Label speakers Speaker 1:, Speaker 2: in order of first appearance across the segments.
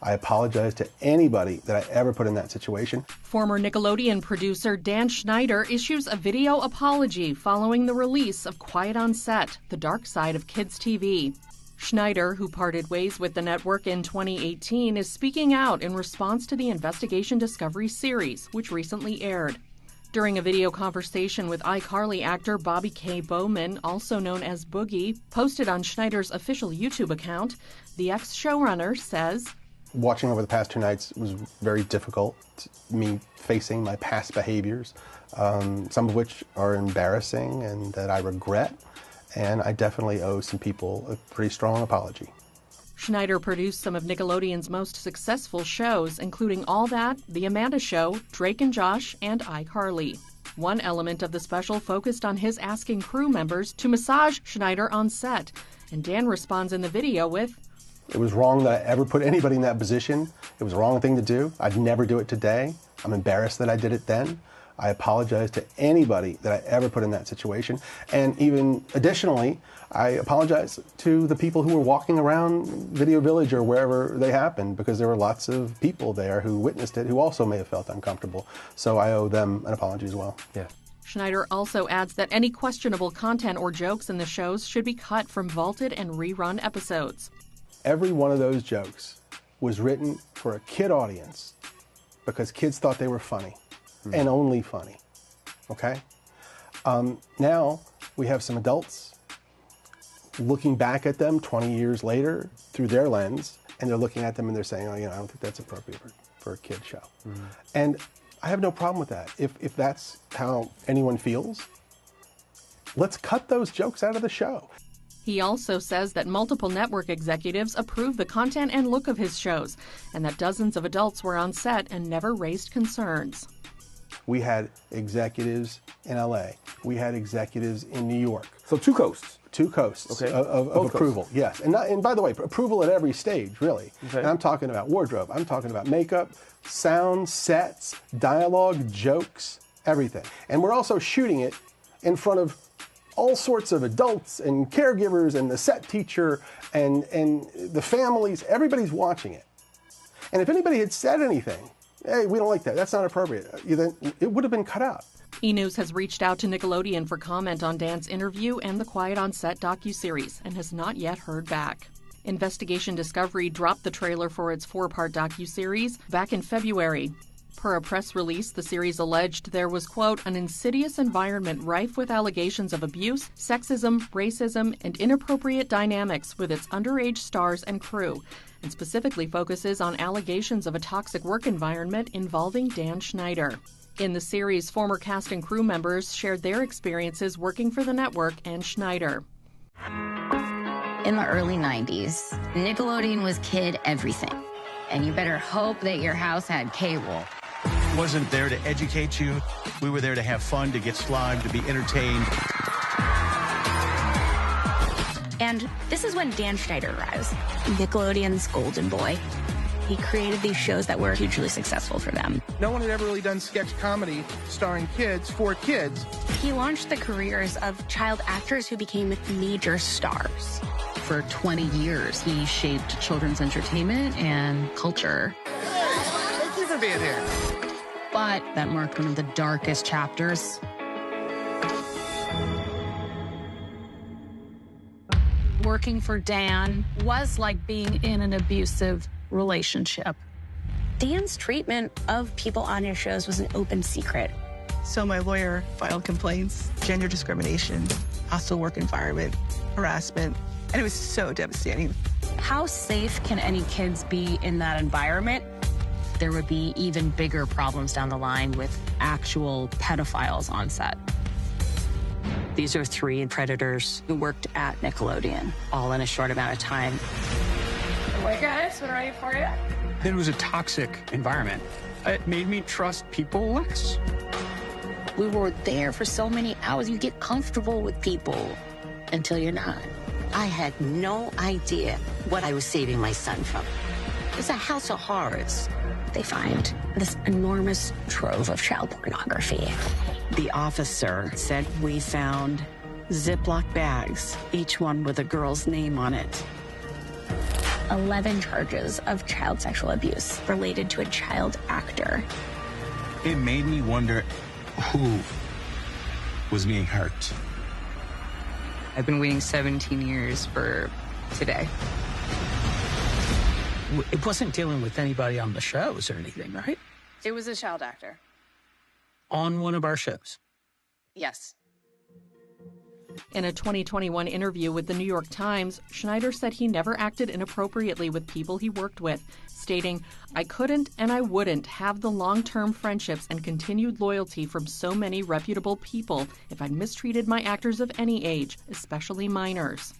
Speaker 1: I apologize to anybody that I ever put in that situation.
Speaker 2: Former Nickelodeon producer Dan Schneider issues a video apology following the release of Quiet on Set, The Dark Side of Kids TV. Schneider, who parted ways with the network in 2018, is speaking out in response to the Investigation Discovery series, which recently aired. During a video conversation with iCarly actor Bobby K. Bowman, also known as Boogie, posted on Schneider's official YouTube account, the ex-showrunner says,
Speaker 1: Watching over the past 2 nights was very difficult, me facing my past behaviors, some of which are embarrassing and that I regret, and I definitely owe some people a pretty strong apology.
Speaker 2: Schneider produced some of Nickelodeon's most successful shows, including All That, The Amanda Show, Drake and Josh, and iCarly. One element of the special focused on his asking crew members to massage Schneider on set, and Dan responds in the video with,
Speaker 1: It was wrong that I ever put anybody in that position. It was the wrong thing to do. I'd never do it today. I'm embarrassed that I did it then. I apologize to anybody that I ever put in that situation. And even additionally, I apologize to the people who were walking around Video Village or wherever they happened, because there were lots of people there who witnessed it who also may have felt uncomfortable. So I owe them an apology as well.
Speaker 3: Yeah.
Speaker 2: Schneider also adds that any questionable content or jokes in the shows should be cut from vaulted and rerun episodes.
Speaker 1: Every one of those jokes was written for a kid audience because kids thought they were funny. And only funny, okay? Now we have some adults looking back at them 20 years later through their lens, and they're looking at them and they're saying, I don't think that's appropriate for a kid show. And I have no problem with that. If that's how anyone feels, let's cut those jokes out of the show.
Speaker 2: He also says that multiple network executives approve the content and look of his shows, and that dozens of adults were on set and never raised concerns.
Speaker 1: We had executives in LA. We had executives in New York.
Speaker 3: So 2 coasts.
Speaker 1: 2 coasts
Speaker 3: Okay.
Speaker 1: of approval,
Speaker 3: coasts.
Speaker 1: yes. And by the way, approval at every stage, really.
Speaker 3: Okay.
Speaker 1: And I'm talking about wardrobe. I'm talking about makeup, sound, sets, dialogue, jokes, everything. And we're also shooting it in front of all sorts of adults and caregivers and the set teacher and the families. Everybody's watching it. And if anybody had said anything, hey, we don't like that, that's not appropriate, then it would have been cut out.
Speaker 2: E! News has reached out to Nickelodeon for comment on Dan's interview and the Quiet on Set docuseries and has not yet heard back. Investigation Discovery dropped the trailer for its 4-part docuseries back in February. Per a press release, the series alleged there was, quote, an insidious environment rife with allegations of abuse, sexism, racism, and inappropriate dynamics with its underage stars and crew, and specifically focuses on allegations of a toxic work environment involving Dan Schneider. In the series, former cast and crew members shared their experiences working for the network and Schneider.
Speaker 4: In the early 90s, Nickelodeon was kid everything. And you better hope that your house had cable.
Speaker 5: Wasn't there to educate you. We were there to have fun, to get slimed, to be entertained.
Speaker 6: And this is when Dan Schneider arrives, Nickelodeon's golden boy. He created these shows that were hugely successful for them.
Speaker 7: No one had ever really done sketch comedy starring kids for kids.
Speaker 6: He launched the careers of child actors who became major stars.
Speaker 8: For 20 years, he shaped children's entertainment and culture.
Speaker 7: Thank you for being here.
Speaker 8: But that marked one of the darkest chapters. Working for Dan was like being in an abusive relationship.
Speaker 6: Dan's treatment of people on his shows was an open secret.
Speaker 9: So my lawyer filed complaints, gender discrimination, hostile work environment, harassment, and it was so devastating.
Speaker 8: How safe can any kids be in that environment? There would be even bigger problems down the line with actual pedophiles on set.
Speaker 10: These are 3 predators who worked at Nickelodeon, all in a short amount of time.
Speaker 11: Hey guys, we're ready for you.
Speaker 12: It was a toxic environment. It made me trust people less.
Speaker 4: We were there for so many hours. You get comfortable with people until you're not.
Speaker 13: I had no idea what I was saving my son from. It's a house of horrors.
Speaker 6: They find this enormous trove of child pornography.
Speaker 10: The officer said we found Ziploc bags, each one with a girl's name on it.
Speaker 6: 11 charges of child sexual abuse related to a child actor.
Speaker 5: It made me wonder who was being hurt.
Speaker 3: I've been waiting 17 years for today.
Speaker 12: It wasn't dealing with anybody on the shows or anything, right?
Speaker 3: It was a child actor.
Speaker 12: On one of our shows.
Speaker 3: Yes.
Speaker 2: In a 2021 interview with the New York Times, Schneider said he never acted inappropriately with people he worked with, stating, "I couldn't and I wouldn't have the long-term friendships and continued loyalty from so many reputable people if I'd mistreated my actors of any age, especially minors."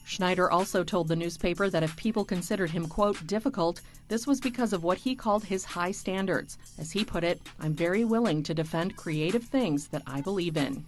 Speaker 2: Schneider also told the newspaper that if people considered him, quote, difficult, this was because of what he called his high standards. As he put it, "I'm very willing to defend creative things that I believe in."